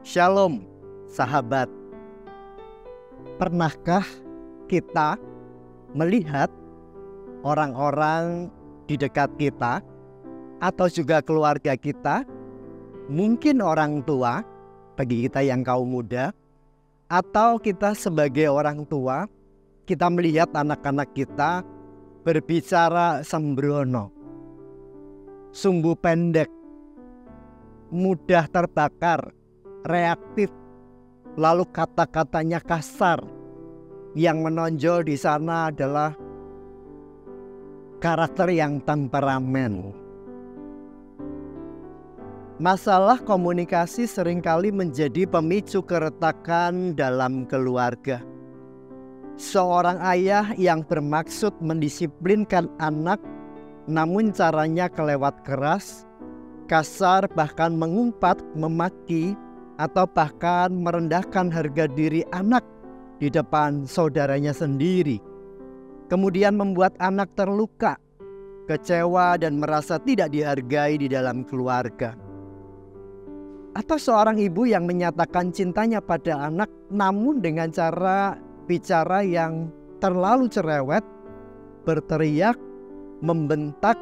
Shalom, sahabat. Pernahkah kita melihat orang-orang di dekat kita atau juga keluarga kita, mungkin orang tua bagi kita yang kaum muda, atau kita sebagai orang tua, kita melihat anak-anak kita berbicara sembrono, sumbu pendek, mudah terbakar, reaktif, lalu kata-katanya kasar. Yang menonjol di sana adalah karakter yang temperamen. Masalah komunikasi seringkali menjadi pemicu keretakan dalam keluarga. Seorang ayah yang bermaksud mendisiplinkan anak, namun caranya kelewat keras, kasar, bahkan mengumpat, memaki, atau bahkan merendahkan harga diri anak di depan saudaranya sendiri. Kemudian membuat anak terluka, kecewa, dan merasa tidak dihargai di dalam keluarga. Atau seorang ibu yang menyatakan cintanya pada anak, namun dengan cara bicara yang terlalu cerewet, berteriak, membentak,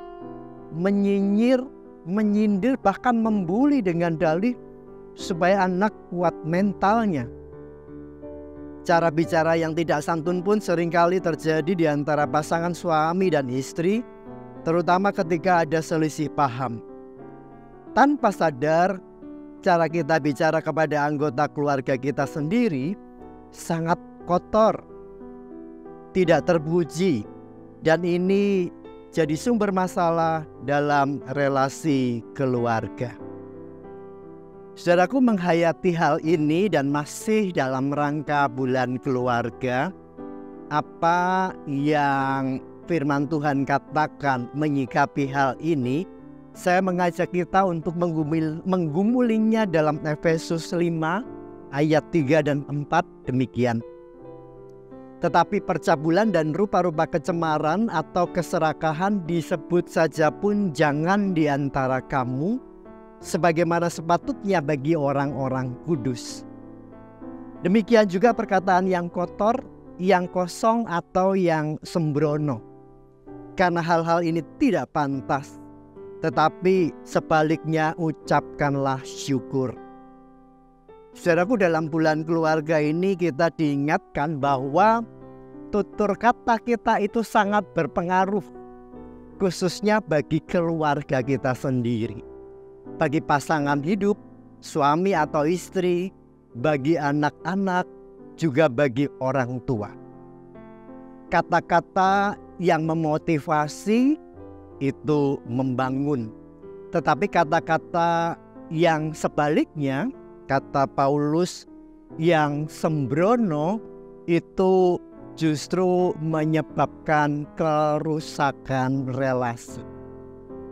menyinyir, menyindir, bahkan membuli dengan dalih supaya anak kuat mentalnya. Cara bicara yang tidak santun pun seringkali terjadi di antara pasangan suami dan istri, terutama ketika ada selisih paham. Tanpa sadar, cara kita bicara kepada anggota keluarga kita sendiri sangat kotor, tidak terpuji, dan ini jadi sumber masalah dalam relasi keluarga. Saudaraku, menghayati hal ini dan masih dalam rangka bulan keluarga, apa yang firman Tuhan katakan menyikapi hal ini, saya mengajak kita untuk menggumulinya dalam Efesus 5 ayat 3 dan 4 demikian. Tetapi percabulan dan rupa-rupa kecemaran atau keserakahan disebut saja pun jangan di antara kamu, sebagaimana sepatutnya bagi orang-orang kudus. Demikian juga perkataan yang kotor, yang kosong, atau yang sembrono. Karena hal-hal ini tidak pantas, tetapi sebaliknya ucapkanlah syukur. Saudaraku, dalam bulan keluarga ini kita diingatkan bahwa tutur kata kita itu sangat berpengaruh, khususnya bagi keluarga kita sendiri. Bagi pasangan hidup, suami atau istri, bagi anak-anak, juga bagi orang tua. Kata-kata yang memotivasi itu membangun. Tetapi kata-kata yang sebaliknya, kata Paulus, yang sembrono itu justru menyebabkan kerusakan relasi.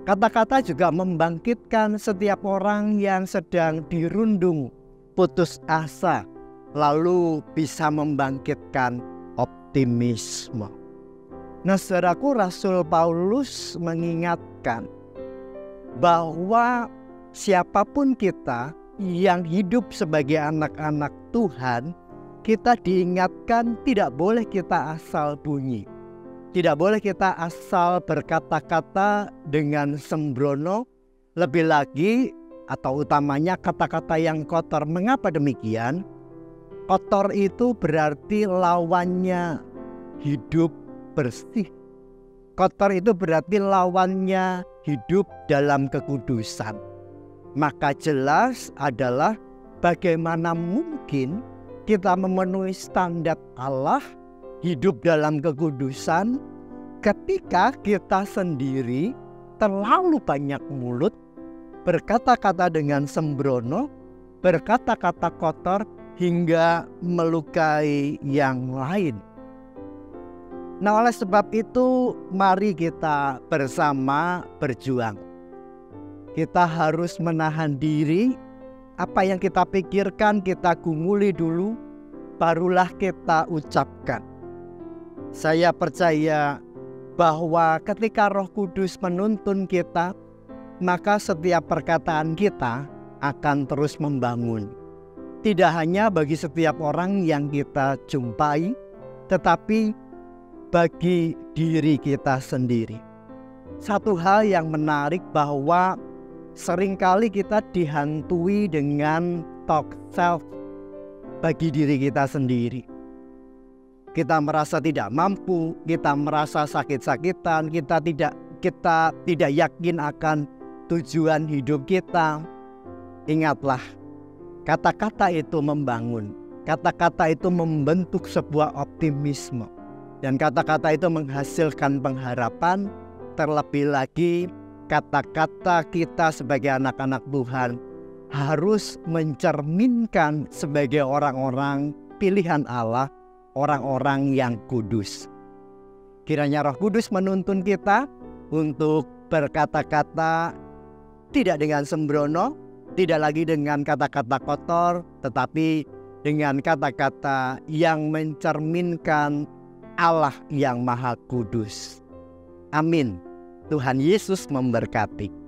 Kata-kata juga membangkitkan setiap orang yang sedang dirundung putus asa, lalu bisa membangkitkan optimisme. Nah, saudaraku, Rasul Paulus mengingatkan bahwa siapapun kita yang hidup sebagai anak-anak Tuhan, kita diingatkan tidak boleh kita asal bunyi. Tidak boleh kita asal berkata-kata dengan sembrono, lebih lagi atau utamanya kata-kata yang kotor. Mengapa demikian? Kotor itu berarti lawannya hidup bersih. Kotor itu berarti lawannya hidup dalam kekudusan. Maka jelas adalah bagaimana mungkin kita memenuhi standar Allah, hidup dalam kekudusan, ketika kita sendiri terlalu banyak mulut, berkata-kata dengan sembrono, berkata-kata kotor, hingga melukai yang lain. Nah, oleh sebab itu mari kita bersama berjuang. Kita harus menahan diri. Apa yang kita pikirkan kita gumuli dulu, barulah kita ucapkan. Saya percaya bahwa ketika Roh Kudus menuntun kita, maka setiap perkataan kita akan terus membangun. Tidak hanya bagi setiap orang yang kita jumpai, tetapi bagi diri kita sendiri. Satu hal yang menarik bahwa seringkali kita dihantui dengan talk self bagi diri kita sendiri. Kita merasa tidak mampu, kita merasa sakit-sakitan, kita tidak yakin akan tujuan hidup kita. Ingatlah, kata-kata itu membangun, kata-kata itu membentuk sebuah optimisme, dan kata-kata itu menghasilkan pengharapan. Terlebih lagi, kata-kata kita sebagai anak-anak Tuhan harus mencerminkan sebagai orang-orang pilihan Allah, orang-orang yang kudus. Kiranya Roh Kudus menuntun kita untuk berkata-kata tidak dengan sembrono, tidak lagi dengan kata-kata kotor, tetapi dengan kata-kata yang mencerminkan Allah yang Maha Kudus. Amin. Tuhan Yesus memberkati.